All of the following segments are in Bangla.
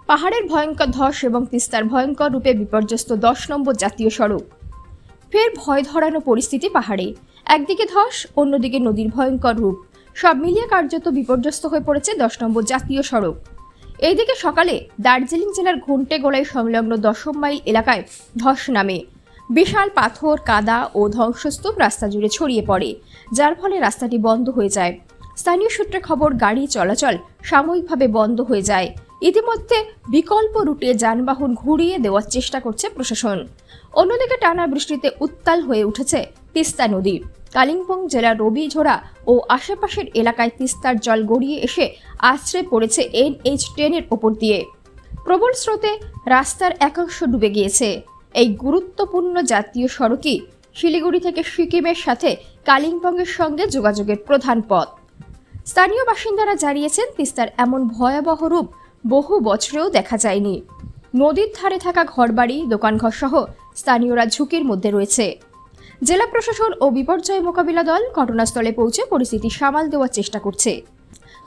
পাহাড়ের ভয়ঙ্কর ধস এবং তিস্তার ভয়ঙ্কর রূপে বিপর্যস্ত 10 নম্বর জাতীয় সড়ক। ফের ভয় ধরানো পরিস্থিতি পাহাড়ে, একদিকে ধস, অন্যদিকে নদীর ভয়ঙ্কর রূপ, সব মিলিয়ে কার্যত বিপর্যস্ত হয়ে পড়েছে 10 নম্বর জাতীয় সড়ক। এইদিকে সকালে দার্জিলিং জেলার ঘন্টেগোলাই সংলগ্ন 10 মাইল এলাকায় ধস নামে। বিশাল পাথর, কাদা ও ধ্বংসস্তূপ রাস্তা জুড়ে ছড়িয়ে পড়ে, যার ফলে রাস্তাটি বন্ধ হয়ে যায়। স্থানীয় সূত্রে খবর, গাড়ি চলাচল সাময়িকভাবে বন্ধ হয়ে যায়। ইতিমধ্যে বিকল্প রুটে যানবাহন ঘুরিয়ে দেওয়ার চেষ্টা করছে প্রশাসন। অন্যদিকে টানা বৃষ্টিতে উত্তাল হয়ে উঠেছে তিস্তা নদী। কালিম্পং জেলার রবিঝোড়া ও আশেপাশের এলাকায় তিস্তার জল গড়িয়ে এসে আছড়ে পড়েছে NH10 এর ওপর দিয়ে। প্রবল স্রোতে রাস্তার একাংশ ডুবে গিয়েছে। এই গুরুত্বপূর্ণ জাতীয় সড়কই শিলিগুড়ি থেকে সিকিমের সাথে কালিম্পংয়ের সঙ্গে যোগাযোগের প্রধান পথ। স্থানীয় বাসিন্দারা জানিয়েছেন, তিস্তার এমন ভয়াবহ রূপ বহু বছরেও দেখা যায়নি। নদীর ধারে থাকা ঘরবাড়ি, দোকানঘর সহ স্থানীয়রা ঝুঁকির মধ্যে রয়েছে। জেলা প্রশাসন ও বিপর্যয় মোকাবিলা দল ঘটনাস্থলে পৌঁছে পরিস্থিতি সামাল দেওয়ার চেষ্টা করছে।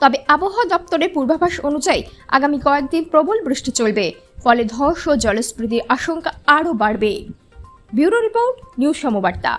তবে আবহাওয়া দপ্তরের পূর্বাভাস অনুযায়ী আগামী কয়েকদিন প্রবল বৃষ্টি চলবে, ফলে ধস ও জলস্ফীতির আশঙ্কা আরও বাড়বে। Bureau report, news সমবার্তা।